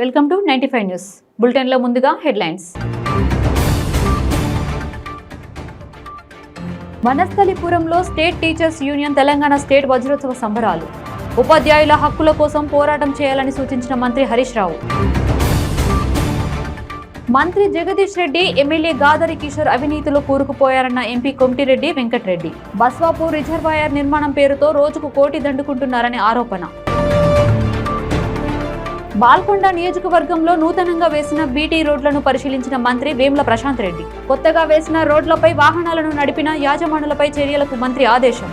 Welcome to 95 news bulletin లో ముందుగా headlines. వనస్థలిపురంలో state teachers union Telangana state వజ్రోత్సవ సంబరాలు. ఉపాధ్యాయుల హక్కుల కోసం పోరాటం చేయాలని సూచించిన మంత్రి హరీష్ రావు. మంత్రి జగదీష్ రెడ్డి ఎమ్మెల్యే గాదరి కిషోర్ అవినీతిలో కూరుకుపోయారన్న ఎంపీ కోమటిరెడ్డి వెంకటరెడ్డి. బస్వాపూర్ రిజర్వాయర్ నిర్మాణం పేరుతో రోజుకు కోటి దండుకుంటున్నారని ఆరోపణ. బాల్కొండ నియోజకవర్గంలో నూతనంగా వేసిన బీటీ రోడ్లను పరిశీలించిన మంత్రి వేముల ప్రశాంత్ రెడ్డి. కొత్తగా వేసిన రోడ్లపై వాహనాలను నడిపిన యాజమానులపై చర్యలకు మంత్రి ఆదేశం.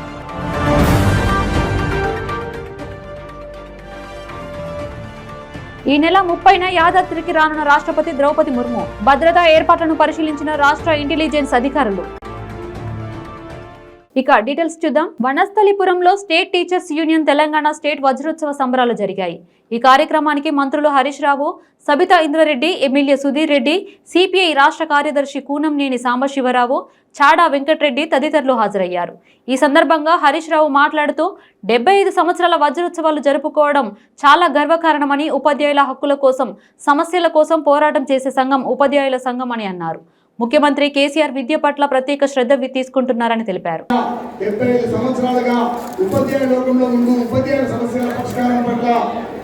ఈ నెల 30న యాదాద్రికి రానున్న రాష్ట్రపతి ద్రౌపది ముర్ము. భద్రతా ఏర్పాట్లను పరిశీలించిన రాష్ట్ర ఇంటెలిజెన్స్ అధికారులు. ఇక డీటెయిల్స్ చూద్దాం. వనస్థలిపురంలో state teachers union Telangana state వజ్రోత్సవ సంబరాలు జరిగాయి. ఈ కార్యక్రమానికి మంత్రులు హరీష్ రావు, సబితా ఇంద్రారెడ్డి, ఎమ్మెల్యే సుధీర్ రెడ్డి, సిపిఐ రాష్ట్ర కార్యదర్శి కూనంనేని సాంబశివరావు, చాడా వెంకటరెడ్డి తదితరులు హాజరయ్యారు. ఈ సందర్భంగా హరీష్ రావు మాట్లాడుతూ 75 సంవత్సరాల వజ్రోత్సవాలు జరుపుకోవడం చాలా గర్వకారణమని, ఉపాధ్యాయుల హక్కుల కోసం, సమస్యల కోసం పోరాటం చేసే సంఘం ఉపాధ్యాయుల సంఘం అని అన్నారు. ముఖ్యమంత్రి కేసీఆర్ విద్య పట్ల ప్రత్యేక శ్రద్ధ తీసుకుంటున్నారని తెలిపారు. 75 సంవత్సరాలుగా ఉపాధ్యాయ లోకంలో ముందు ఉపాధ్యాయుల సమస్యల పరిష్కారం పట్ల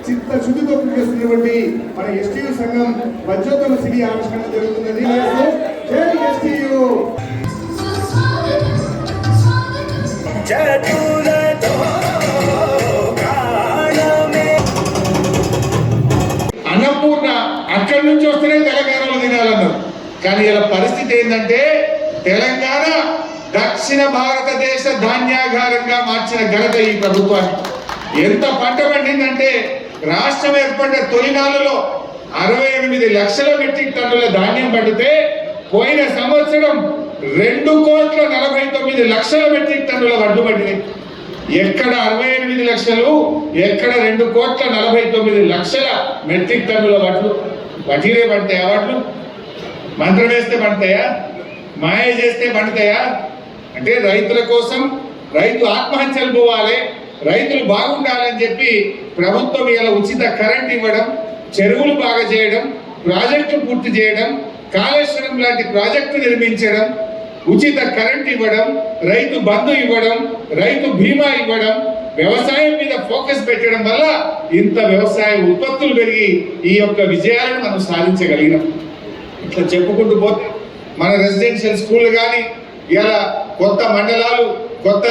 చిత్తశుద్ధితో పనిచేస్తున్నటువంటి మన ఎస్టీయూ సంఘం వజ్రోత్సవ సిరి ఆవిష్కరణ జరుగుతున్నది. అన్నపూర్ణ అక్కడి నుంచి వస్తేనే తెలంగాణలో తినాలన్నారు. కానీ ఇలా పరిస్థితి ఏంటంటే తెలంగాణ దక్షిణ భారతదేశ ధాన్యాగారంగా మార్చిన ఘనత ఈ ప్రభుత్వానికి. ఎంత పంట పండిందంటే రాష్ట్రం ఏర్పడిన తొలినాళ్ళలో 68 లక్షల మెట్రిక్ టన్నుల ధాన్యం పండితే పోయిన సంవత్సరం 2,49,00,000 మెట్రిక్ టన్నుల వడ్లు పండినాయి. ఎక్కడ 68 లక్షలు, ఎక్కడ 2,49,00,000 మెట్రిక్ టన్నుల వడ్లు. వడ్డీరే పడతాయా? వడ్లు మంత్రం వేస్తే పండుతాయా? మాయ చేస్తే పండుతాయా? అంటే రైతుల కోసం, రైతు ఆత్మహత్యలు పోవాలి, రైతులు బాగుండాలని చెప్పి ప్రభుత్వం ఇలా ఉచిత కరెంట్ ఇవ్వడం, చెరువులు బాగా చేయడం, ప్రాజెక్టులు పూర్తి చేయడం, కాళేశ్వరం లాంటి ప్రాజెక్టు నిర్మించడం, ఉచిత కరెంట్ ఇవ్వడం, రైతు బంధు ఇవ్వడం, రైతు బీమా ఇవ్వడం, వ్యవసాయం మీద ఫోకస్ పెట్టడం వల్ల ఇంత వ్యవసాయ ఉత్పత్తులు పెరిగి ఈ యొక్క విజయాలను మనం సాధించగలిగినాం. ఇట్లా చెప్పుకుంటూ పోతే మన రెసిడెన్షియల్ స్కూల్ కానీ ఇలా కొత్త మండలాలు, కొత్త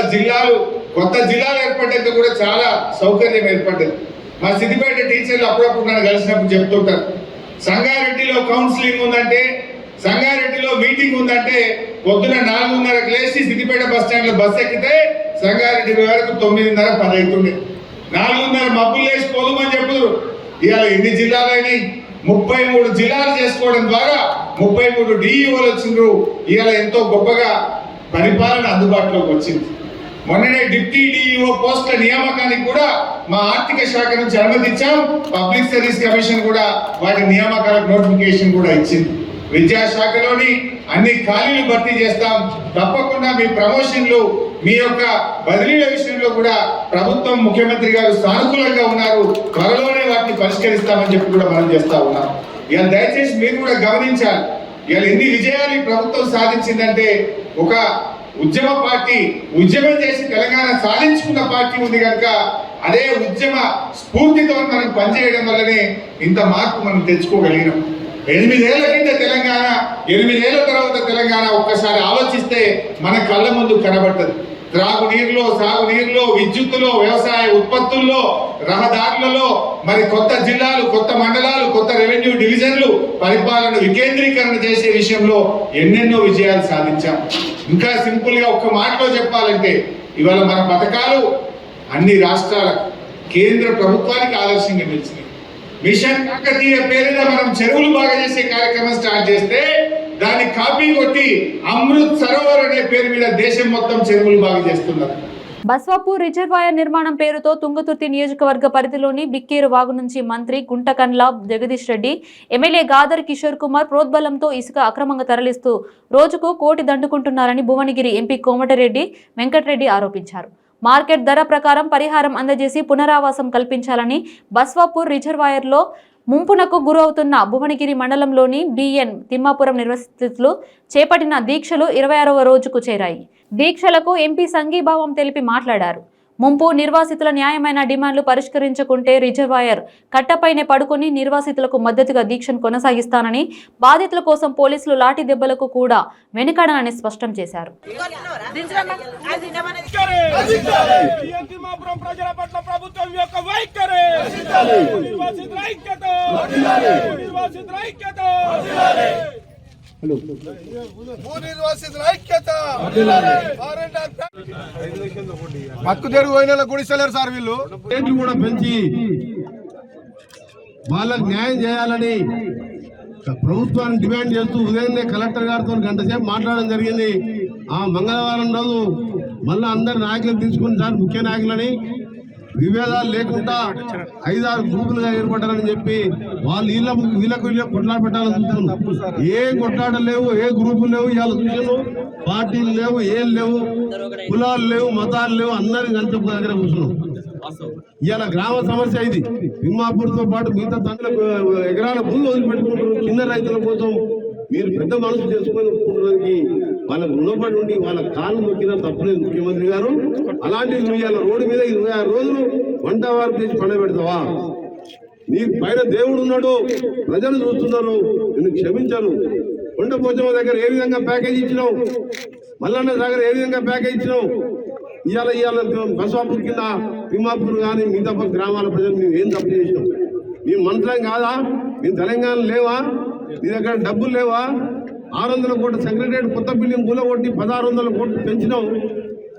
జిల్లాలు ఏర్పడేందుకు కూడా చాలా సౌకర్యం ఏర్పడ్డది. మా సిద్దిపేట టీచర్లు అప్పుడప్పుడు నన్ను కలిసినప్పుడు చెప్తుంటారు, సంగారెడ్డిలో కౌన్సిలింగ్ ఉందంటే, సంగారెడ్డిలో మీటింగ్ ఉందంటే పొద్దున 4:30కి లేచి సిద్దిపేట బస్ స్టాండ్లో బస్ ఎక్కితే సంగారెడ్డి వరకు 9:30, 10 అవుతుండే. 4:30 మబ్బులు లేచి పోదుమని చెప్పుదురు. ఇవాళ ఎన్ని జిల్లాలైనాయి? 33 జిల్లాలు చేసుకోవడం ద్వారా 33 డిఈఓలు వచ్చిండ్రు. ఇవాళ ఎంతో గొప్పగా పరిపాలన అందుబాటులోకి వచ్చింది. మొన్ననే డిప్యూటీ డిఈఓ పోస్టుల నియామకానికి కూడా మా ఆర్థిక శాఖ నుంచి అనుమతించాం. పబ్లిక్ సర్వీస్ కమిషన్ కూడా వాటి నియామకాలకు నోటిఫికేషన్ కూడా ఇచ్చింది. విద్యాశాఖలోని అన్ని ఖాళీలు భర్తీ చేస్తాం. తప్పకుండా మీ ప్రమోషన్లు, మీ యొక్క బదిలీల విషయంలో కూడా ప్రభుత్వం, ముఖ్యమంత్రి గారు సానుకూలంగా ఉన్నారు. త్వరలోనే వాటిని పరిష్కరిస్తామని చెప్పి కూడా మనం చేస్తా ఉన్నాం. ఇలా దయచేసి మీరు కూడా గమనించాలి. ఇలా ఎన్ని విజయాలు ఈ ప్రభుత్వం సాధించిందంటే, ఒక ఉద్యమ పార్టీ ఉద్యమం చేసి తెలంగాణ సాధించుకున్న పార్టీ ఉంది కనుక అదే ఉద్యమ స్ఫూర్తితో మనం పనిచేయడం వల్లనే ఇంత మార్పు మనం తెచ్చుకోగలిగినాం. 8 ఏళ్ల కింద తెలంగాణ, 8 ఏళ్ల తర్వాత తెలంగాణ ఒక్కసారి ఆలోచిస్తే మన కళ్ళ ముందు కనబడుతుంది. త్రాగునీరులో, సాగునీరులో, విద్యుత్తులో, వ్యవసాయ ఉత్పత్తుల్లో, రహదారులలో, మరి కొత్త జిల్లాలు, కొత్త మండలాలు, కొత్త రెవెన్యూ డివిజన్లు, పరిపాలన వికేంద్రీకరణ చేసే విషయంలో ఎన్నెన్నో విజయాలు సాధించాం. ఇంకా సింపుల్ గా ఒక్క మాటలో చెప్పాలంటే ఇవాళ మన పథకాలు అన్ని రాష్ట్రాలకు, కేంద్ర ప్రభుత్వానికి ఆదర్శంగా నిలిచినాయి. మిషన్ కాకతీయ పేరున మనం చెరువులు బాగా చేసే కార్యక్రమం స్టార్ట్ చేస్తే దాన్ని కాపీ కొట్టి అమృత్ సరోవర్ అనే పేరు మీద దేశం మొత్తం చెరువులు బాగా చేస్తున్నారు. బస్వాపూర్ రిజర్వాయర్ నిర్మాణం పేరుతో తుంగతుర్తి నియోజకవర్గ పరిధిలోని బిక్కేరు వాగు నుంచి మంత్రి గుంటకండ్ల జగదీష్ రెడ్డి, ఎమ్మెల్యే గాదర్ కిషోర్ కుమార్ ప్రోద్బలంతో ఇసుక అక్రమంగా తరలిస్తూ రోజుకు కోటి దండుకుంటున్నారని భువనగిరి ఎంపీ కోమటిరెడ్డి వెంకటరెడ్డి ఆరోపించారు. మార్కెట్ ధర ప్రకారం పరిహారం అందజేసి పునరావాసం కల్పించాలని బస్వాపూర్ రిజర్వాయర్లో ముంపునకు గురవుతున్న భువనగిరి మండలంలోని బిఎన్ తిమ్మాపురం నిర్వాసితులు చేపట్టిన దీక్షలు 26వ రోజుకు చేరాయి. దీక్షలకు ఎంపీ సంఘీభావం తెలిపి మాట్లాడారు. ముంపు నిర్వాసితుల న్యాయమైన డిమాండ్లు పరిష్కరించుకుంటే రిజర్వాయర్ కట్టపైనే పడుకుని నిర్వాసితులకు మద్దతుగా దీక్షను కొనసాగిస్తానని, బాధితుల కోసం పోలీసులు లాఠీ దెబ్బలకు కూడా వెనుకాడనని స్పష్టం చేశారు. హక్కు తెరుగు పోయిన గుడిసెలేరు సార్ వీళ్ళు రేట్లు కూడా పెంచి వాళ్ళకి న్యాయం చేయాలని ప్రభుత్వాన్ని డిమాండ్ చేస్తూ ఉదయాన్నే కలెక్టర్ గారితో గంట సేపు మాట్లాడడం జరిగింది. ఆ మంగళవారం రోజు మళ్ళీ అందరు నాయకులు తీసుకుని సార్ ముఖ్య నాయకులని విభేదాలు లేకుండా 5-6 గ్రూపులుగా ఏర్పడ్డారని చెప్పి వాళ్ళు వీళ్ళకు కొట్లాట పెట్టాలని చూస్తున్నాం. ఏ కొట్లాటలు లేవు, ఏ గ్రూపులు లేవు, ఇవాళ చూసాను పార్టీలు లేవు, ఏం లేవు, కులాలు లేవు, మతాలు లేవు, అందరిని కలిసి దగ్గర కూర్చున్నాం. ఇవాళ గ్రామ సమస్య ఇది. తిమ్మాపూర్తో పాటు మిగతా తండ్రులకు ఎకరాల భూమి వదిలిపెట్టుకుంటారు. కింద రైతుల కోసం మీరు పెద్ద మనసు చేసుకుని వాళ్ళకు రుణపడి ఉండి వాళ్ళ కాళ్ళు మొక్కిన తప్పలేదు ముఖ్యమంత్రి గారు. అలాంటివి నువ్వు ఇవాళ రోడ్డు మీద 26 రోజులు వంట వారు చేసి పండబెడతావా? నీకు పైన దేవుడు ఉన్నాడు, ప్రజలు చూస్తున్నారు, నిన్ను క్షమించారు. కొండపోచమ్మ దగ్గర ఏ విధంగా ప్యాకేజ్ ఇచ్చినావు, మల్లన్న దగ్గర ఏ విధంగా ప్యాకేజ్ ఇచ్చినావు, ఇవాళ బసవాపూర్ కింద తిమ్మాపూర్ కానీ మిగతా గ్రామాల ప్రజలు మేము ఏం తప్పు చేసినాం? మీ మంత్రం కాదా? మీ తెలంగాణ లేవా? నీ దగ్గర డబ్బులు లేవా? 600 కోట్ల సెక్రటరియట్ కొత్త బిల్డింగ్ కూలగొట్టి 1600 కోట్లు పెంచినావు.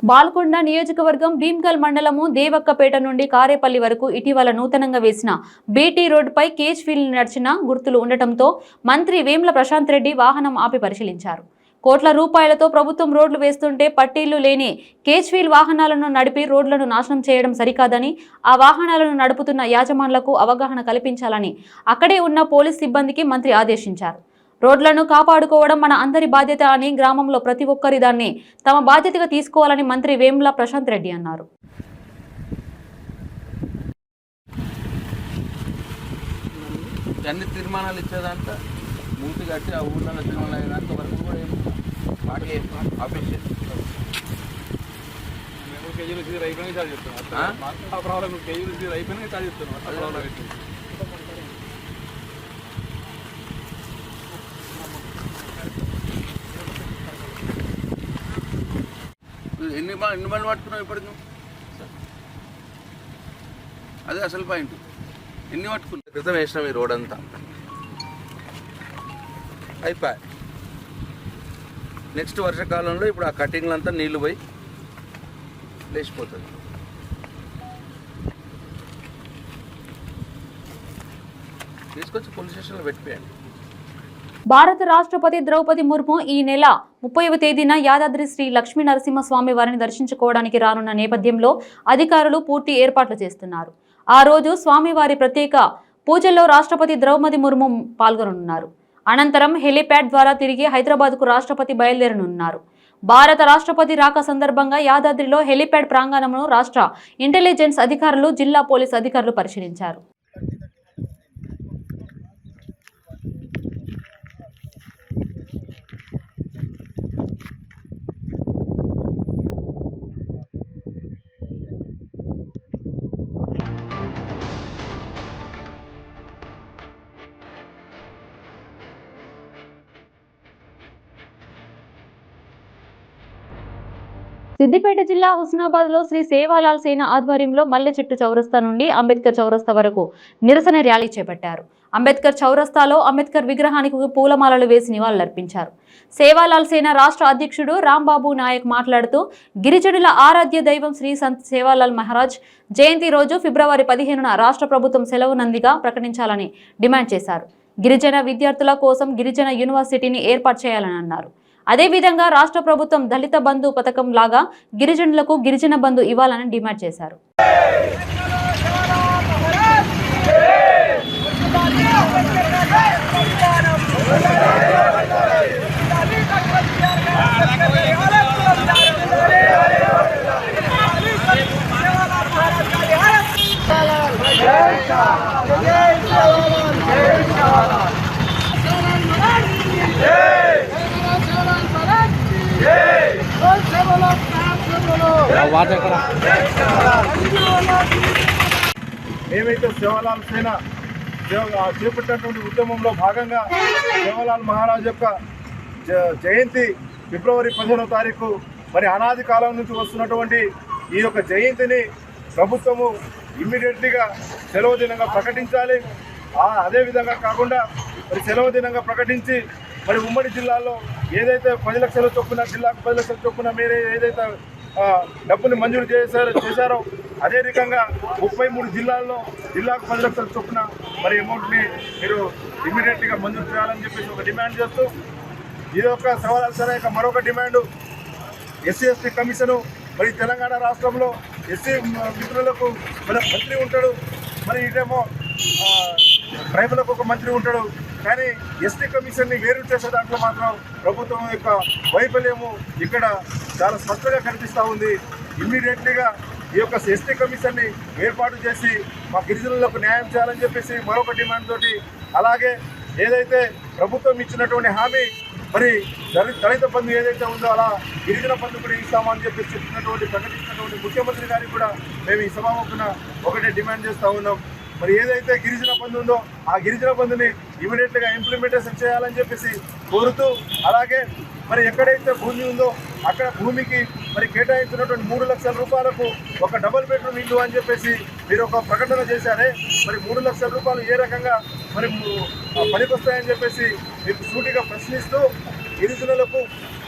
బాల్కొండ నియోజకవర్గం భీమ్గల్ మండలము దేవక్కపేట నుండి కారేపల్లి వరకు ఇటీవల నూతనంగా వేసిన బీటీ రోడ్డుపై కేజ్ ఫీల్ నడిచిన గుర్తులు ఉండటంతో మంత్రి వేముల ప్రశాంత్ రెడ్డి వాహనం ఆపి పరిశీలించారు. కోట్ల రూపాయలతో ప్రభుత్వం రోడ్లు వేస్తుంటే పట్టీలు లేని కేజ్వీల్ వాహనాలను నడిపి రోడ్లను నాశనం చేయడం సరికాదని, ఆ వాహనాలను నడుపుతున్న యాజమానులకు అవగాహన కల్పించాలని అక్కడే ఉన్న పోలీస్ సిబ్బందికి మంత్రి ఆదేశించారు. రోడ్లను కాపాడుకోవడం మన అందరి బాధ్యత అని, గ్రామంలో ప్రతి ఒక్కరి దాన్ని తమ బాధ్యతగా తీసుకోవాలని మంత్రి వేముల ప్రశాంత్ రెడ్డి అన్నారు. అన్ని తీర్మానాలు ఇచ్చేదాంతా మూతి కట్టి ఆ ఊళ్ళో తీర్మానాలు అయ్యేదాంత వరకు కూడా ఏం పార్టీ ఆఫీస్ చేస్తున్నాం. కేజీలు సీజర్ అయిపోయినా చాలు చెప్తున్నాం. ఆ ప్రాబ్లం కేజీలు సీజర్ అయిపోయినా చాలు చెప్తున్నాం. ఎన్ని బండ్లు పట్టుకున్నావు ఇప్పటికి? అదే అసలు పాయింట్. ఎన్ని పట్టుకున్నా క్రితం వేసినాం ఈ రోడ్ అంతా అయిపోయి. నెక్స్ట్ వర్షాకాలంలో ఇప్పుడు ఆ కటింగ్లు అంతా నీళ్లు పోయి లేచిపోతుంది. తీసుకొచ్చి పోలీస్ స్టేషన్లో పెట్టిపోయండి. భారత రాష్ట్రపతి ద్రౌపది ముర్ము ఈ నెల 30వ తేదీన యాదాద్రి శ్రీ లక్ష్మీ నరసింహస్వామి వారిని దర్శించుకోవడానికి రానున్న నేపథ్యంలో అధికారులు పూర్తి ఏర్పాట్లు చేస్తున్నారు. ఆ రోజు స్వామివారి ప్రత్యేక పూజల్లో రాష్ట్రపతి ద్రౌపది ముర్ము పాల్గొననున్నారు. అనంతరం హెలిప్యాడ్ ద్వారా తిరిగి హైదరాబాద్కు రాష్ట్రపతి బయలుదేరనున్నారు. భారత రాష్ట్రపతి రాక సందర్భంగా యాదాద్రిలో హెలిప్యాడ్ ప్రాంగణంను రాష్ట్ర ఇంటెలిజెన్స్ అధికారులు, జిల్లా పోలీసు అధికారులు పరిశీలించారు. సిద్దిపేట జిల్లా హుస్నాబాద్ లో శ్రీ సేవాలాల్ సేన ఆధ్వర్యంలో మల్లె చెట్టు చౌరస్తా నుండి అంబేద్కర్ చౌరస్తా వరకు నిరసన ర్యాలీ చేపట్టారు. అంబేద్కర్ చౌరస్తాలో అంబేద్కర్ విగ్రహానికి పూలమాలలు వేసి నివాళులర్పించారు. సేవాలాల్ సేన రాష్ట్ర అధ్యక్షుడు రాంబాబు నాయక్ మాట్లాడుతూ గిరిజనుల ఆరాధ్య దైవం శ్రీ సంత్ సేవాలాల్ మహారాజ్ జయంతి రోజు ఫిబ్రవరి 15న రాష్ట్ర ప్రభుత్వం సెలవు నందిగా ప్రకటించాలని డిమాండ్ చేశారు. గిరిజన విద్యార్థుల కోసం గిరిజన యూనివర్సిటీని ఏర్పాటు చేయాలని అన్నారు. అదేవిధంగా రాష్ట్ర ప్రభుత్వం దళిత బంధు పథకం లాగా గిరిజనులకు గిరిజన బంధు ఇవ్వాలని డిమాండ్ చేశారు. మేమైతే సేవలాల్ సేన చేపట్టినటువంటి ఉద్యమంలో భాగంగా సేవలాల్ మహారాజ్ యొక్క జయంతి ఫిబ్రవరి 15వ తారీఖు మరి అనాది కాలం నుంచి వస్తున్నటువంటి ఈ యొక్క జయంతిని ప్రభుత్వము ఇమ్మీడియట్లీగా సెలవు దినంగా ప్రకటించాలి. అదేవిధంగా కాకుండా మరి సెలవు దినంగా ప్రకటించి మరి ఉమ్మడి జిల్లాలో ఏదైతే 10 లక్షల చొప్పున జిల్లాకు 10 లక్షల చొప్పున మీరే ఏదైతే డబ్బుని మంజూరు చేశారో అదే రకంగా 33 జిల్లాల్లో జిల్లాకు 10 లక్షల చొప్పున మరి అమౌంట్ని మీరు ఇమ్మీడియట్గా మంజూరు చేయాలని చెప్పేసి ఒక డిమాండ్ చేస్తూ ఇది ఒక సవాల్ యొక్క మరొక డిమాండు SC/ST కమిషను. మరి తెలంగాణ రాష్ట్రంలో ఎస్సీ మిత్రులకు మన మంత్రి ఉంటాడు, మరి ఇటేమో ట్రైబులకు ఒక మంత్రి ఉంటాడు. కానీ ఎస్టీ కమిషన్ని వేరు చేసే దాంట్లో మాత్రం ప్రభుత్వం యొక్క వైఫల్యము ఇక్కడ చాలా స్పష్టంగా కనిపిస్తూ ఉంది. ఇమ్మీడియట్లీగా ఈ యొక్క ఎస్టీ కమిషన్ని ఏర్పాటు చేసి మా గిరిజనులకు న్యాయం చేయాలని చెప్పేసి మరొక డిమాండ్ తోటి, అలాగే ఏదైతే ప్రభుత్వం ఇచ్చినటువంటి హామీ మరి దళిత బంధు ఏదైతే ఉందో అలా గిరిజన బంధు కూడా ఇస్తామని చెప్పి ప్రకటించినటువంటి ముఖ్యమంత్రి గారికి కూడా మేము ఈ సభాముఖున ఒకటే డిమాండ్ చేస్తూ ఉన్నాం. మరి ఏదైతే గిరిజన బంధు ఉందో ఆ గిరిజన బంధుని ఇమీడియట్గా ఇంప్లిమెంటేషన్ చేయాలని చెప్పేసి కోరుతూ, అలాగే మరి ఎక్కడైతే భూమి ఉందో అక్కడ భూమికి మరి కేటాయించినటువంటి 3 లక్షల రూపాయలకు ఒక డబుల్ బెడ్రూమ్ ఇల్లు అని చెప్పేసి మీరు ఒక ప్రకటన చేశారే, మరి 3 లక్షల రూపాయలు ఏ రకంగా మరి పనికొస్తాయని చెప్పేసి మీకు సూటిగా ప్రశ్నిస్తూ, గిరిజనులకు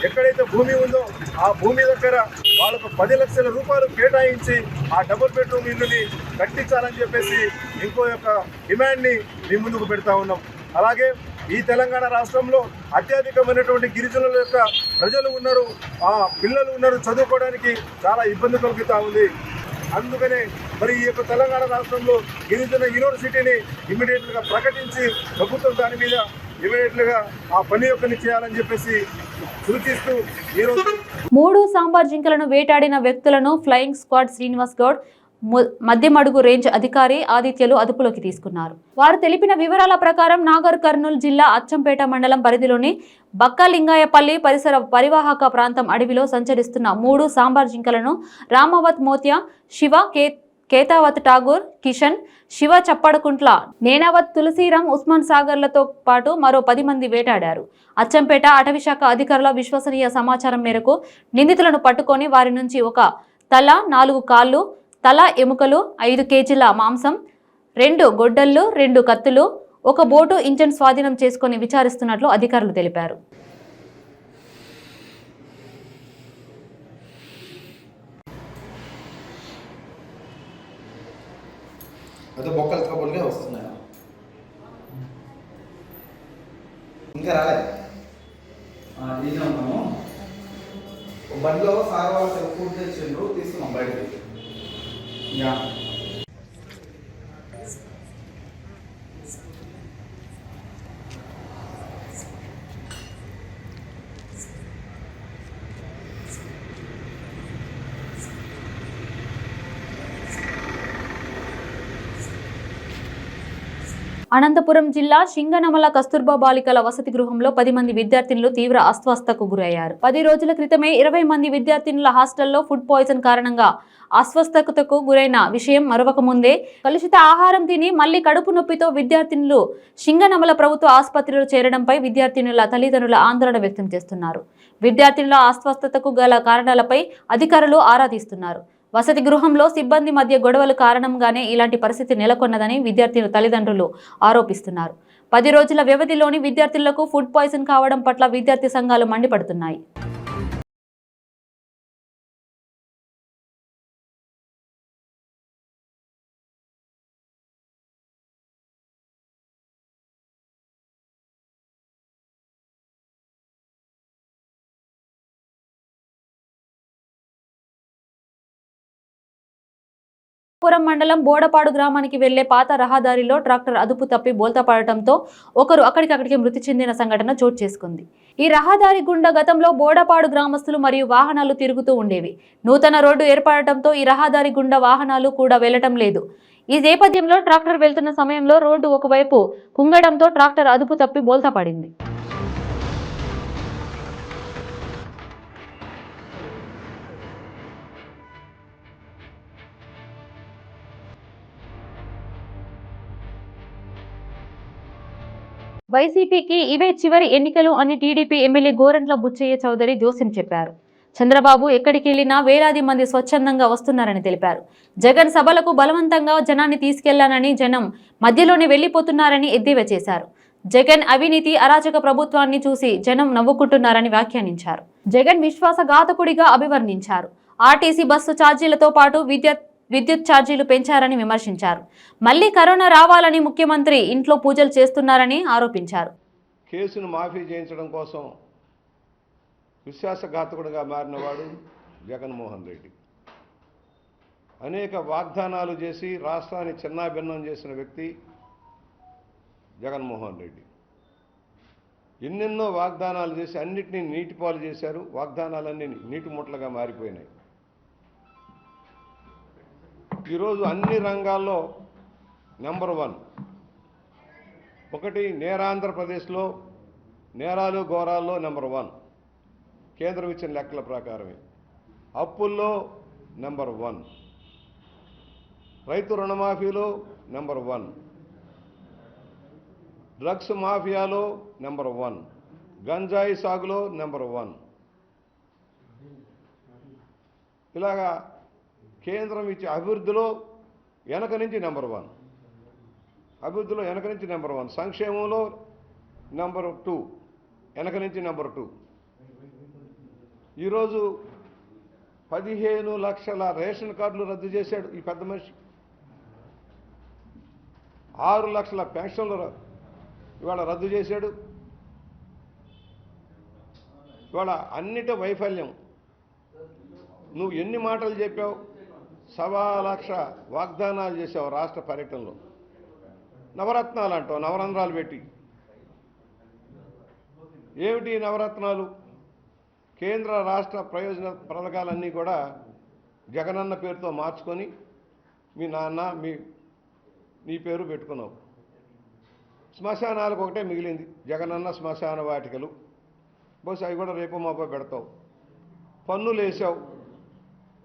ఎక్కడైతే భూమి ఉందో ఆ భూమి దగ్గర వాళ్ళకు 10 లక్షల రూపాయలు కేటాయించి ఆ డబుల్ బెడ్రూమ్ ఇల్లుని కట్టించాలని చెప్పేసి ఇంకో యొక్క డిమాండ్ని మీ ముందుకు పెడతా ఉన్నాం. అలాగే ఈ తెలంగాణ రాష్ట్రంలో అత్యధికమైనటువంటి గిరిజనుల యొక్క ప్రజలు ఉన్నారు, ఆ పిల్లలు ఉన్నారు, చదువుకోవడానికి చాలా ఇబ్బంది కలుగుతూ ఉంది. అందుకనే మరి ఈ యొక్క తెలంగాణ రాష్ట్రంలో గిరిజన యూనివర్సిటీని ఇమీడియట్గా ప్రకటించి ప్రభుత్వం దాని మీద ఇమీడియట్గా ఆ పని యొక్కని చేయాలని చెప్పేసి సూచిస్తూ ఈరోజు 3 సాంబార్ జింకలను వేటాడిన వ్యక్తులను flying squad Srinivas Goud మధ్యమడుగు range అధికారి ఆదిత్యలు అదుపులోకి తీసుకున్నారు. వారు తెలిపిన వివరాల ప్రకారం నాగర్ కర్నూలు జిల్లా అచ్చంపేట మండలం పరిధిలోని బక్కలింగాయపల్లి పరిసర పరివాహక ప్రాంతం అడవిలో సంచరిస్తున్న 3 సాంబార్ జింకలను రామావత్ మోత్య, శివ కేతావత్ ఠాగూర్, కిషన్, శివ చప్పడకుంట్ల, నేనావత్ తులసీరాం, ఉస్మాన్ సాగర్లతో పాటు మరో 10 మంది వేటాడారు. అచ్చంపేట అటవీశాఖ అధికారుల విశ్వసనీయ సమాచారం మేరకు నిందితులను పట్టుకొని వారి నుంచి ఒక తల, 4 కాళ్ళు, తల ఎముకలు, 5 కేజీల మాంసం, 2 గొడ్డళ్ళు, 2 కత్తులు, 1 బోటు ఇంజన్ స్వాధీనం చేసుకుని విచారిస్తున్నట్లు అధికారులు తెలిపారు. బండిలో సార్ వాళ్ళు ఫుడ్ తెచ్చిండ్రు, తీసుకున్నాం బయటకి. అనంతపురం జిల్లా సింగనమల కస్తూర్బా బాలికల వసతి గృహంలో 10 మంది విద్యార్థినులు తీవ్ర అస్వస్థతకు గురయ్యారు. 10 రోజుల క్రితమే 20 మంది విద్యార్థినుల హాస్టల్లో ఫుడ్ పాయిజన్ కారణంగా అస్వస్థతకు గురైన విషయం మరొక ముందే కలుషిత ఆహారం తిని మళ్లీ కడుపు నొప్పితో విద్యార్థినులు సింగనమల ప్రభుత్వ ఆసుపత్రిలో చేరడంపై విద్యార్థినుల తల్లిదండ్రుల ఆందోళన వ్యక్తం చేస్తున్నారు. విద్యార్థినుల అస్వస్థతకు గల కారణాలపై అధికారులు ఆరా తీస్తున్నారు. వసతి గృహంలో సిబ్బంది మధ్య గొడవల కారణంగానే ఇలాంటి పరిస్థితి నెలకొన్నదని విద్యార్థుల తల్లిదండ్రులు ఆరోపిస్తున్నారు. 10 రోజుల వ్యవధిలోని విద్యార్థులకు ఫుడ్ పాయిజన్ కావడం పట్ల విద్యార్థి సంఘాలు మండిపడుతున్నాయి. పురం మండలం బోడపాడు గ్రామానికి వెళ్లే పాత రహదారిలో ట్రాక్టర్ అదుపు తప్పి బోల్తా పడటంతో ఒకరు అక్కడికక్కడికి మృతి చెందిన సంఘటన చోటు చేసుకుంది. ఈ రహదారి గుండా గతంలో బోడపాడు గ్రామస్తులు మరియు వాహనాలు తిరుగుతూ ఉండేవి. నూతన రోడ్డు ఏర్పడటంతో ఈ రహదారి గుండా వాహనాలు కూడా వెళ్లటం లేదు. ఈ నేపథ్యంలో ట్రాక్టర్ వెళ్తున్న సమయంలో రోడ్డు ఒకవైపు కుంగడంతో ట్రాక్టర్ అదుపు తప్పి బోల్తా పడింది. వైసీపీకి ఇవే చివరి ఎన్నికలు అని టీడీపీ ఎమ్మెల్యే గోరంట్ల బుచ్చయ్య చౌదరి జోస్యం చెప్పారు. చంద్రబాబు ఎక్కడికి వెళ్లినా వేలాది మంది స్వచ్ఛందంగా వస్తున్నారని తెలిపారు. జగన్ సభలకు బలవంతంగా జనాన్ని తీసుకెళ్లానని జనం మధ్యలోనే వెళ్లిపోతున్నారని ఎద్దేవా చేశారు. జగన్ అవినీతి అరాచక ప్రభుత్వాన్ని చూసి జనం నవ్వుకుంటున్నారని వ్యాఖ్యానించారు. జగన్ విశ్వాసఘాతకుడిగా అభివర్ణించారు. ఆర్టీసీ బస్సు ఛార్జీలతో పాటు విద్యుత్ ఛార్జీలు పెంచారని విమర్శించారు. మళ్లీ కరోనా రావాలని ముఖ్యమంత్రి ఇంట్లో పూజలు చేస్తున్నారని ఆరోపించారు. కేసును మాఫీ చేయించడం కోసం విశ్వాసఘాతకుడిగా మారినవాడు జగన్మోహన్ రెడ్డి. అనేక వాగ్దానాలు చేసి రాష్ట్రాన్ని చిన్నాభిన్నం చేసిన వ్యక్తి జగన్మోహన్ రెడ్డి. ఎన్నెన్నో వాగ్దానాలు చేసి అన్నిటినీ నీటిపాలు చేశారు. వాగ్దానాలన్నీ నీటి ముట్లగా మారిపోయినాయి. ఈరోజు అన్ని రంగాల్లో నెంబర్ 1. ఒకటి నేరాంధ్రప్రదేశ్లో నేరాలు ఘోరాల్లో నెంబర్ 1 కేంద్రం ఇచ్చిన లెక్కల ప్రకారమే. అప్పుల్లో నెంబర్ 1, రైతు రుణమాఫీలో నెంబర్ 1, డ్రగ్స్ మాఫియాలో నెంబర్ 1, గంజాయి సాగులో నెంబర్ 1. ఇలాగా కేంద్రం ఇచ్చే అభివృద్ధిలో వెనక నుంచి నెంబర్ 1, అభివృద్ధిలో వెనక నుంచి నెంబర్ 1, సంక్షేమంలో నెంబర్ 2, వెనక నుంచి నెంబర్ 2. ఈరోజు 15 లక్షల రేషన్ కార్డులు రద్దు చేశాడు ఈ పెద్ద మనిషి. 6 లక్షల పెన్షన్లు ఇవాళ రద్దు చేశాడు. ఇవాళ అన్నిటి వైఫల్యం. నువ్వు ఎన్ని మాటలు చెప్పావు? 1.25 లక్ష వాగ్దానాలు చేసావు రాష్ట్ర పర్యటనలో. నవరత్నాలు అంటావు, నవరంధ్రాలు పెట్టి. ఏమిటి నవరత్నాలు? కేంద్ర రాష్ట్ర ప్రయోజన పథకాలన్నీ కూడా జగనన్న పేరుతో మార్చుకొని మీ నాన్న నీ పేరు పెట్టుకున్నావు. శ్మశానాలకు ఒకటే మిగిలింది, జగనన్న శ్మశాన వాటికలు. బహుశా అవి కూడా రేపు మాపో పెడతావు. పన్నులు వేసావు.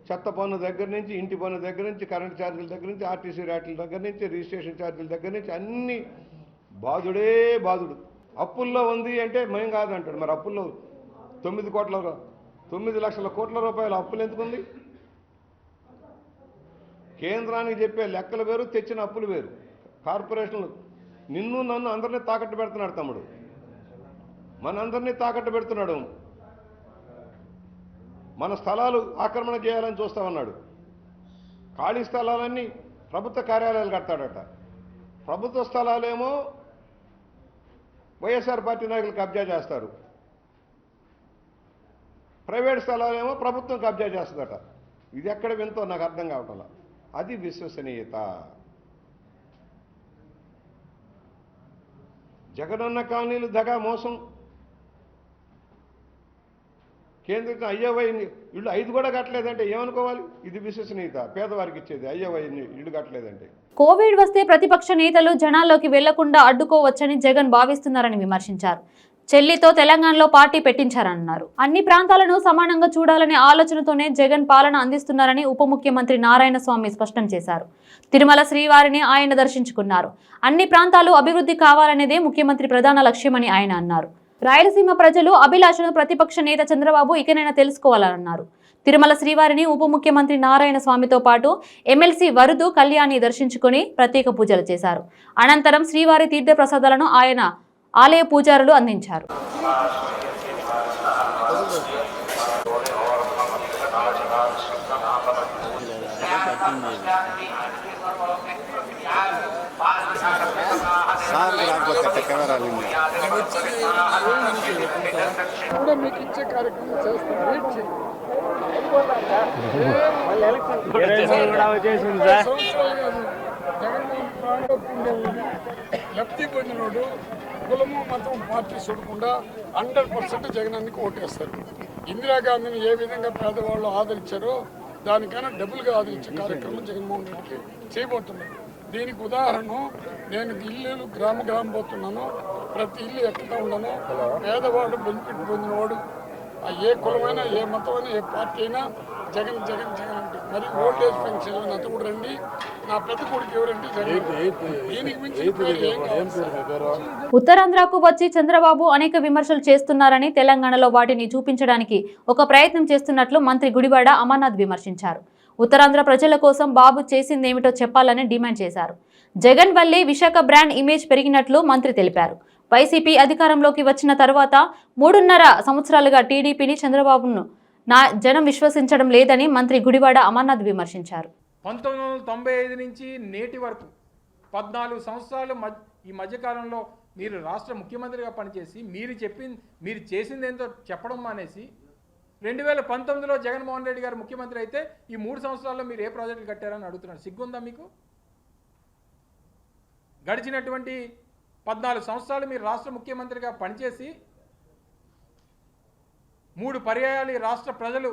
చెత్త పన్ను దగ్గర నుంచి, ఇంటి పన్ను దగ్గర నుంచి, కరెంట్ ఛార్జీల దగ్గర నుంచి, ఆర్టీసీ రేట్ల దగ్గర నుంచి, రిజిస్ట్రేషన్ ఛార్జీల దగ్గర నుంచి అన్నీ బాధుడే బాధుడు. అప్పుల్లో ఉంది అంటే మేము కాదంటాడు. మరి అప్పుల్లో 9 లక్షల కోట్ల రూపాయల అప్పులు ఎందుకుంది? కేంద్రానికి చెప్పే లెక్కలు వేరు, తెచ్చిన అప్పులు వేరు. కార్పొరేషన్లు నిన్ను నన్ను అందరినీ తాకట్టు పెడుతున్నాడు తమ్ముడు. మనందరినీ తాకట్టు పెడుతున్నాడు. మన స్థలాలు ఆక్రమణ చేయాలని చూస్తామన్నాడు. ఖాళీ స్థలాలన్నీ ప్రభుత్వ కార్యాలయాలు కడతాడట. ప్రభుత్వ స్థలాలేమో వైఎస్ఆర్ పార్టీ నాయకులు కబ్జా చేస్తారు. ప్రైవేట్ స్థలాలేమో ప్రభుత్వం కబ్జా చేస్తుందట. ఇది ఎక్కడ వింతో నాకు అర్థం కావటంలా. అది విశ్వసనీయత. జగనన్న కాలనీలు దగా మోసం. కేంద్రం అయ్యవై ఇళ్ళు 5 కూడా కట్టలేదంటే ఏమనుకోవాలి? ఇది విశ్వసనీయత. పేదవారికి ఇచ్చేది అయ్యవై ఇళ్ళు కట్టలేదంటే. కోవిడ్ వస్తే ప్రతిపక్ష నేతలు జనాల్లోకి వెళ్లకుండా అడ్డుకోవచ్చని జగన్ భావిస్తున్నారని విమర్శించారు. చెల్లితో తెలంగాణలో పార్టీ పెట్టించారన్నారు. అన్ని ప్రాంతాలను సమానంగా చూడాలనే ఆలోచనతోనే జగన్ పాలన అందిస్తున్నారని ఉప ముఖ్యమంత్రి నారాయణ స్వామి స్పష్టం చేశారు. తిరుమల శ్రీవారిని ఆయన దర్శించుకున్నారు. అన్ని ప్రాంతాలు అభివృద్ధి కావాలనేదే ముఖ్యమంత్రి ప్రధాన లక్ష్యమని ఆయన అన్నారు. రాయలసీమ ప్రజలు అభిలాషను ప్రతిపక్ష నేత చంద్రబాబు ఇకనైనా తెలుసుకోవాలన్నారు. తిరుమల శ్రీవారిని ఉప ముఖ్యమంత్రి నారాయణ స్వామితో పాటు ఎమ్మెల్సీ వరుదు కళ్యాణి దర్శించుకుని ప్రత్యేక పూజలు చేశారు. అనంతరం శ్రీవారి తీర్థ ప్రసాదాలను ఆయన ఆలయ పూజారులు అందించారు. మీకు ఇచ్చే కార్యక్రమం చేస్తాం. లబ్ధి పొందినోడు కులము మతం పార్టీ చూడకుండా 100% జగనానికి ఓటేస్తారు. ఇందిరాగాంధీని ఏ విధంగా పేదవాళ్ళు ఆదరించారో దానికైనా డబుల్గా ఆదరించే కార్యక్రమం జగన్మోహన్ రెడ్డికి చేయబోతున్నారు. దీనికి ఉదాహరణ నేను ఇల్లు గ్రామం పోతున్నాను. ప్రతి ఇల్లు ఎక్కడ ఉండను. పేదవాడు బెనిఫిట్ పొందినవాడు ఏ కులమైనా, ఏ మతమైనా, ఏ పార్టీ అయినా జగన్ జగన్ జగన్ అంటే మరి ఓల్డ్ ఏజ్ పెన్షన్ అంతా కూడా రండి. నా పెద్ద కొడుకు ఎవరంటే జగన్. దీనికి మించి ఇప్పుడు ఏం కావాలి? ఉత్తరాంధ్రకు వచ్చి చంద్రబాబు అనేక విమర్శలు చేస్తున్నారని, తెలంగాణలో వాటిని చూపించడానికి ఒక ప్రయత్నం చేస్తున్నట్లు మంత్రి గుడివాడ అమర్నాథ్ విమర్శించారు. ఉత్తరాంధ్ర ప్రజల కోసం బాబు చేసిందేమిటో చెప్పాలని డిమాండ్ చేశారు. జగన్ వల్లే విశాఖ బ్రాండ్ ఇమేజ్ పెరిగినట్లు మంత్రి తెలిపారు. వైసీపీ అధికారంలోకి వచ్చిన తర్వాత 3.5 సంవత్సరాలుగా టీడీపీని చంద్రబాబును జనం విశ్వసించడం లేదని మంత్రి గుడివాడ అమర్నాథ్ విమర్శించారు. 1995 నుంచి నేటి వరకు 14 సంవత్సరాలు ఈ మధ్యకాలంలో మీరు రాష్ట్ర ముఖ్యమంత్రిగా పనిచేసి మీరు చేసిందేంతో చెప్పడం మానేసి 2019లో జగన్మోహన్ రెడ్డి గారు ముఖ్యమంత్రి అయితే ఈ 3 సంవత్సరాల్లో మీరు ఏ ప్రాజెక్టులు కట్టారని అడుగుతున్నారు. సిగ్గుందా మీకు? గడిచినటువంటి 14 సంవత్సరాలు మీరు రాష్ట్ర ముఖ్యమంత్రిగా పనిచేసి 3 పర్యాయాలు ఈ రాష్ట్ర ప్రజలు,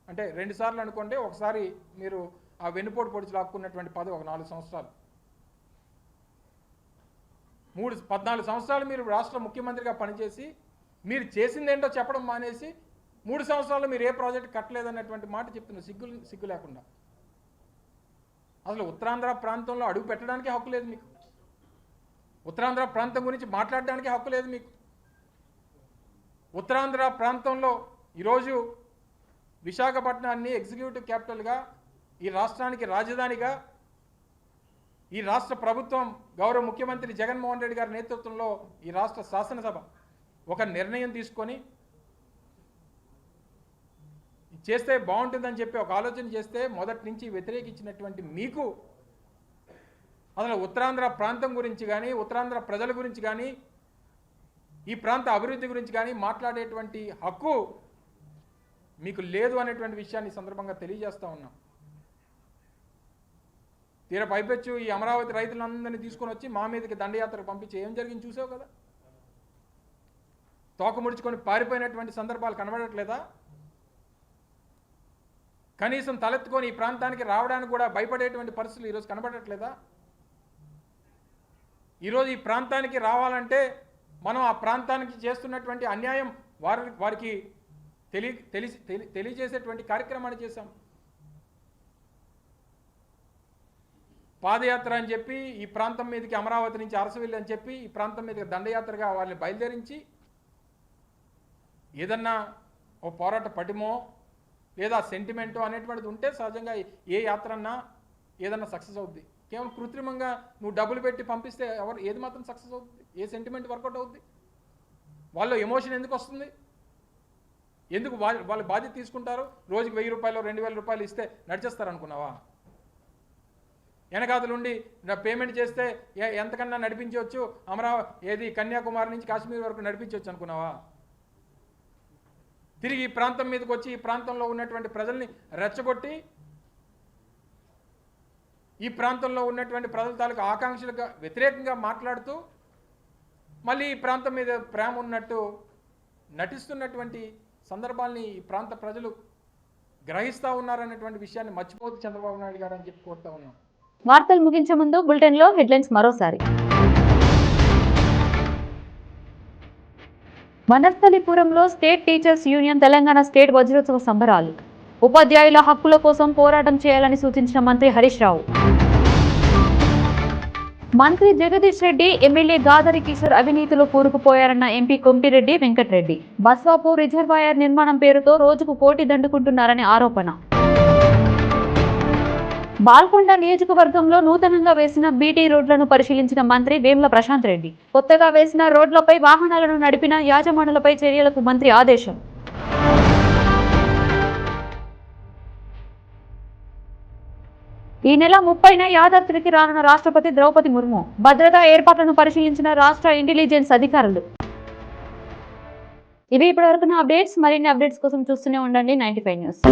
అంటే 2 సార్లు అనుకోండి, ఒకసారి మీరు ఆ వెన్నుపోటు పొడిచి లాక్కున్నటువంటి పదవి ఒక 4 సంవత్సరాలు, 14 సంవత్సరాలు మీరు రాష్ట్ర ముఖ్యమంత్రిగా పనిచేసి మీరు చేసిందేంటో చెప్పడం మానేసి 3 సంవత్సరాలు మీరు ఏ ప్రాజెక్ట్ కట్టలేదన్నటువంటి మాట చెప్తున్నారు. సిగ్గు లేకుండా. అసలు ఉత్తరాంధ్ర ప్రాంతంలో అడుగు పెట్టడానికి హక్కు లేదు మీకు. ఉత్తరాంధ్ర ప్రాంతం గురించి మాట్లాడడానికి హక్కు లేదు మీకు. ఉత్తరాంధ్ర ప్రాంతంలో ఈరోజు విశాఖపట్నాన్ని ఎగ్జిక్యూటివ్ క్యాపిటల్గా, ఈ రాష్ట్రానికి రాజధానిగా ఈ రాష్ట్ర ప్రభుత్వం గౌరవ ముఖ్యమంత్రి జగన్మోహన్ రెడ్డి గారి నేతృత్వంలో ఈ రాష్ట్ర శాసనసభ ఒక నిర్ణయం తీసుకొని చేస్తే బాగుంటుందని చెప్పి ఒక ఆలోచన చేస్తే మొదటి నుంచి వ్యతిరేకించినటువంటి మీకు అసలు ఉత్తరాంధ్ర ప్రాంతం గురించి కానీ, ఉత్తరాంధ్ర ప్రజల గురించి కానీ, ఈ ప్రాంత అభివృద్ధి గురించి కానీ మాట్లాడేటువంటి హక్కు మీకు లేదు అనేటువంటి విషయాన్ని సందర్భంగా తెలియజేస్తూ ఉన్నాం. తీర పైపెచ్చు ఈ అమరావతి రైతులందరినీ తీసుకొని వచ్చి మా మీదకి దండయాత్రకు పంపించి ఏం జరిగింది చూసావు కదా. తోక ముడుచుకొని పారిపోయినటువంటి సందర్భాలు కనబడట్లేదా? కనీసం తలెత్తుకొని ఈ ప్రాంతానికి రావడానికి కూడా భయపడేటువంటి పరిస్థితులు ఈరోజు కనబడట్లేదా? ఈరోజు ఈ ప్రాంతానికి రావాలంటే మనం ఆ ప్రాంతానికి చేస్తున్నటువంటి అన్యాయం వారికి తెలియజేసేటువంటి కార్యక్రమాన్ని చేశాం. పాదయాత్ర అని చెప్పి ఈ ప్రాంతం మీదకి అమరావతి నుంచి అరసవిల్లి అని చెప్పి ఈ ప్రాంతం మీదకి దండయాత్రగా వాళ్ళని బయలుదేరించి ఏదన్నా ఓ పోరాట పటిమో లేదా సెంటిమెంటో అనేటువంటిది ఉంటే సహజంగా ఏ యాత్ర అన్నా ఏదన్నా సక్సెస్ అవుద్ది. కేవలం కృత్రిమంగా నువ్వు డబ్బులు పెట్టి పంపిస్తే ఏది మాత్రం సక్సెస్ అవుతుంది? ఏ సెంటిమెంట్ వర్కౌట్ అవుద్ది? వాళ్ళు ఎమోషన్ ఎందుకు వస్తుంది? ఎందుకు వాళ్ళు బాధ్యత తీసుకుంటారు? రోజుకి 1000 రూపాయలు 2000 రూపాయలు ఇస్తే నడిచేస్తారు అనుకున్నావా? వెనకాతలుండి పేమెంట్ చేస్తే ఎంతకన్నా నడిపించవచ్చు, కన్యాకుమారి నుంచి కాశ్మీర్ వరకు నడిపించవచ్చు అనుకున్నావా? తిరిగి ఈ ప్రాంతం మీదకి వచ్చి ఈ ప్రాంతంలో ఉన్నటువంటి ప్రజల్ని రెచ్చగొట్టి ఈ ప్రాంతంలో ఉన్నటువంటి ప్రజల తాలూకు ఆకాంక్షలకు వ్యతిరేకంగా మాట్లాడుతూ మళ్ళీ ఈ ప్రాంతం మీద ప్రేమ ఉన్నట్టు నటిస్తున్నటువంటి సందర్భాల్ని ఈ ప్రాంత ప్రజలు గ్రహిస్తూ ఉన్నారనేటువంటి విషయాన్ని మర్చిపోతే చంద్రబాబు నాయుడు గారు అని చెప్పి కోరుతా ఉన్నాం. వార్తలు ముగించే ముందు బులెటిన్లో హెడ్లైన్స్ మరోసారి. వనస్థలిపురంలో state teachers union Telangana state వజ్రోత్సవ సంబరాలు. ఉపాధ్యాయుల హక్కుల కోసం పోరాటం చేయాలని సూచించిన మంత్రి హరీష్ రావు. మంత్రి జగదీష్ రెడ్డి, ఎమ్మెల్యే గాదరి కిషోర్ అవినీతిలో కూరుకుపోయారన్న ఎంపీ కొంపిరెడ్డి వెంకటరెడ్డి. బస్వాపూర్ రిజర్వాయర్ నిర్మాణం పేరుతో రోజుకు కోటి దండుకుంటున్నారని ఆరోపణ. బాల్కొండ నియోజకవర్గంలో నూతనంగా వేసిన బీటీ రోడ్లను పరిశీలించిన మంత్రి వేముల ప్రశాంత్ రెడ్డి. కొత్తగా వేసిన రోడ్లపై వాహనాలను నడిపిన యాజమానులపై చర్యలకు మంత్రి ఆదేశం. ఈ నెల 30న యాదాద్రికి రానున్న రాష్ట్రపతి ద్రౌపది ముర్ము. భద్రతా ఏర్పాట్లను పరిశీలించిన రాష్ట్ర ఇంటెలిజెన్స్ అధికారులు. ఇవి ఇప్పటివరకు అప్డేట్స్. మరిన్ని అప్డేట్స్ కోసం చూస్తూనే ఉండండి 95 న్యూస్.